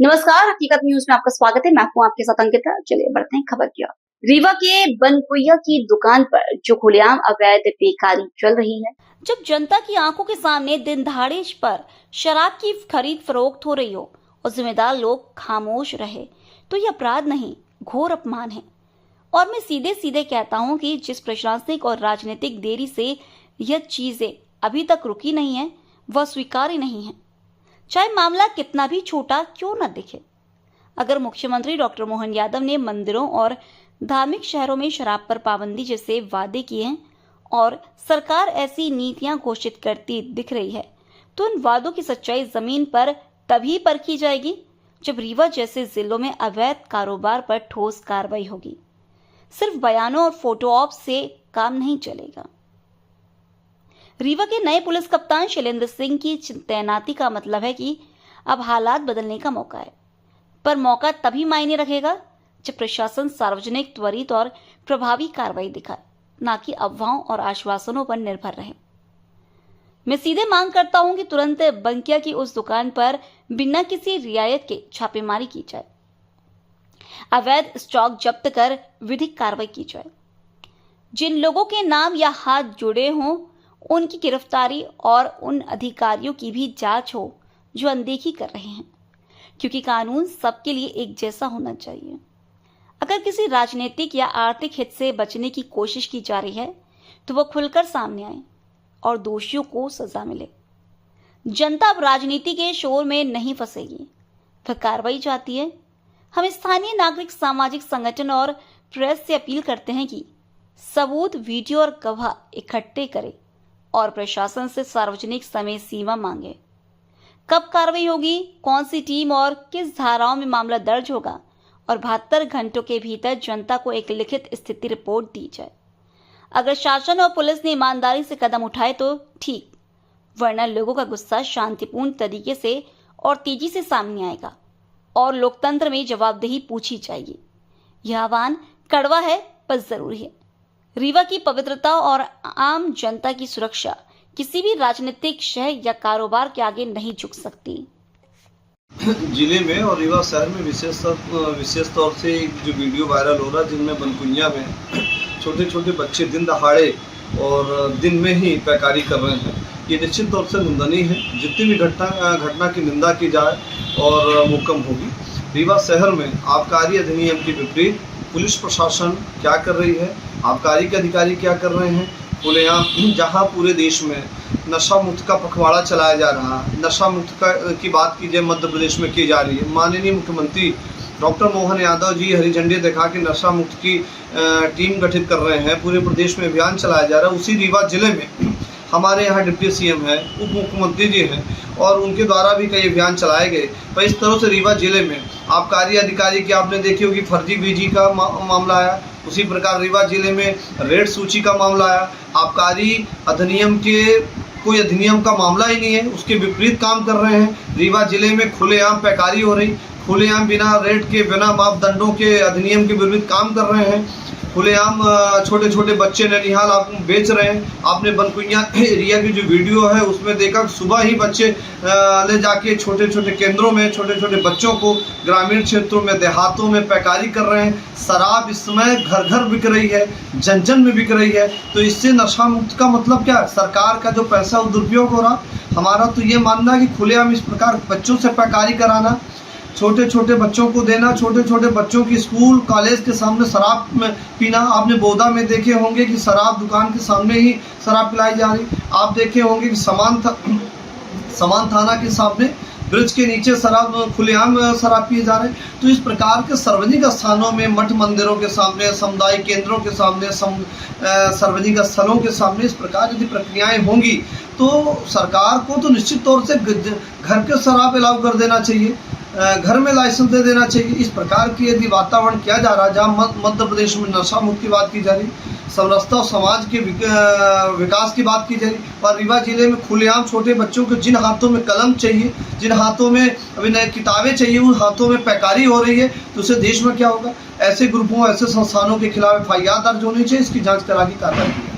नमस्कार, हकीकत न्यूज में आपका स्वागत है। मैं हूं आपके साथ अंकिता। चलिए बढ़ते हैं खबर की ओर। रीवा के बनकुइया की दुकान पर जो खुलेआम अवैध बेकारी चल रही है, जब जनता की आंखों के सामने दिन दहाड़े पर शराब की खरीद फरोख्त हो रही हो और जिम्मेदार लोग खामोश रहे, तो यह अपराध नहीं, घोर अपमान है। और मैं सीधे सीधे कहता हूं कि जिस प्रशासनिक और राजनीतिक देरी से यह चीजें अभी तक रुकी नहीं है, वह स्वीकार्य नहीं है, चाहे मामला कितना भी छोटा क्यों न दिखे। अगर मुख्यमंत्री डॉक्टर मोहन यादव ने मंदिरों और धार्मिक शहरों में शराब पर पाबंदी जैसे वादे किए हैं और सरकार ऐसी नीतियां घोषित करती दिख रही है, तो इन वादों की सच्चाई जमीन पर तभी परखी जाएगी जब रीवा जैसे जिलों में अवैध कारोबार पर ठोस कार्रवाई होगी। सिर्फ बयानों और फोटो ऑप से काम नहीं चलेगा। रीवा के नए पुलिस कप्तान शैलेंद्र सिंह की तैनाती का मतलब है कि अब हालात बदलने का मौका है, पर मौका तभी मायने रखेगा जब प्रशासन सार्वजनिक, त्वरित और प्रभावी कार्रवाई दिखाए, ना कि अफवाहों और आश्वासनों पर निर्भर रहे। मैं सीधे मांग करता हूं कि तुरंत बंकिया की उस दुकान पर बिना किसी रियायत के छापेमारी की जाए, अवैध स्टॉक जब्त कर विधिक कार्रवाई की जाए। जिन लोगों के नाम या हाथ जुड़े हों, उनकी गिरफ्तारी और उन अधिकारियों की भी जांच हो जो अनदेखी कर रहे हैं, क्योंकि कानून सबके लिए एक जैसा होना चाहिए। अगर किसी राजनीतिक या आर्थिक हित से बचने की कोशिश की जा रही है, तो वह खुलकर सामने आए और दोषियों को सजा मिले। जनता अब राजनीति के शोर में नहीं फंसेगी, वह कार्रवाई चाहती है। हम स्थानीय नागरिक, सामाजिक संगठन और प्रेस से अपील करते हैं कि सबूत, वीडियो और गवाह इकट्ठे करें और प्रशासन से सार्वजनिक समय सीमा मांगे। कब कार्रवाई होगी, कौन सी टीम और किस धाराओं में मामला दर्ज होगा, और 72 घंटों के भीतर जनता को एक लिखित स्थिति रिपोर्ट दी जाए। अगर शासन और पुलिस ने ईमानदारी से कदम उठाए तो ठीक, वरना लोगों का गुस्सा शांतिपूर्ण तरीके से और तेजी से सामने आएगा और लोकतंत्र में जवाबदेही पूछी जाएगी। यह आह्वान कड़वा है पर जरूरी है। रीवा की पवित्रता और आम जनता की सुरक्षा किसी भी राजनीतिक शहर या कारोबार के आगे नहीं झुक सकती। जिले में और रीवा शहर में विशेष तौर से जो वीडियो वायरल हो रहा है, जिनमें बनकुइया में छोटे छोटे बच्चे दिन दहाड़े और दिन में ही पैकारी कर रहे हैं, ये निश्चित तौर से निंदनीय है। जितनी भी घटना की निंदा की जाए और मुकम्मल होगी। रीवा शहर में आबकारी अधिनियम के विपरीत पुलिस प्रशासन क्या कर रही है, आबकारी के अधिकारी क्या कर रहे हैं, खुलेआम जहां पूरे देश में नशा मुक्त का पखवाड़ा चलाया जा रहा है, नशा मुक्त की बात कीजिए मध्य प्रदेश में की जा रही है। माननीय मुख्यमंत्री डॉक्टर मोहन यादव जी हरी झंडी दिखा के नशा मुक्त की टीम गठित कर रहे हैं, पूरे प्रदेश में अभियान चलाया जा रहा है। उसी रीवा जिले में हमारे यहाँ डिप्टी सीएम है, उप मुख्यमंत्री जी हैं और उनके द्वारा भी कई अभियान चलाए गए। पर इस तरह से रीवा जिले में आबकारी अधिकारी की आपने देखी होगी फर्जी बीजी का मामला आया, उसी प्रकार रीवा जिले में रेड सूची का मामला आया। आबकारी अधिनियम के कोई अधिनियम का मामला ही नहीं है, उसके विपरीत काम कर रहे हैं। रीवा जिले में खुलेआम पैकारी हो रही, खुलेआम बिना रेट के, बिना मापदंडों के अधिनियम के विरुद्ध काम कर रहे हैं। खुलेआम छोटे छोटे बच्चे ननिहाल आप बेच रहे हैं। आपने बनकुइया एरिया की जो वीडियो है उसमें देखा, सुबह ही बच्चे ले जाके छोटे छोटे केंद्रों में छोटे छोटे बच्चों को ग्रामीण क्षेत्रों में, देहातों में पैकारी कर रहे हैं। शराब इस समय घर घर बिक रही है, जन जन में बिक रही है। तो इससे नशा मुक्त का मतलब क्या है? सरकार का जो पैसा दुरुपयोग हो रहा। हमारा तो ये मानना है कि खुलेआम इस प्रकार बच्चों से पैकारी कराना, छोटे छोटे बच्चों को देना, छोटे छोटे बच्चों की स्कूल कॉलेज के सामने शराब में पीना। आपने बोदा में देखे होंगे कि शराब दुकान के सामने ही शराब पिलाई जा रही। आप देखे होंगे कि समान थाना के सामने ब्रिज के नीचे शराब खुलेआम शराब पिए जा रहे हैं। तो इस प्रकार के सार्वजनिक स्थानों में, मठ मंदिरों के सामने, सामुदायिक केंद्रों के सामने, सार्वजनिक स्थलों के सामने इस प्रकार यदि प्रक्रियाएं होंगी तो सरकार को तो निश्चित तौर से घर के शराब अलाउ कर देना चाहिए, घर में लाइसेंस दे देना चाहिए। इस प्रकार की यदि वातावरण किया जा रहा है, जहाँ मध्य प्रदेश में नशा मुक्त की बात की जा रही, समरसता और समाज के विकास की बात की जा रही, और रीवा जिले में खुलेआम छोटे बच्चों को जिन हाथों में कलम चाहिए, जिन हाथों में अभी नए किताबें चाहिए, उन हाथों में पैकारी हो रही है, तो उससे देश में क्या होगा? ऐसे ग्रुपों, ऐसे संस्थानों के खिलाफ FIR दर्ज होनी चाहिए, इसकी जाँच करा के कार्रवाई की।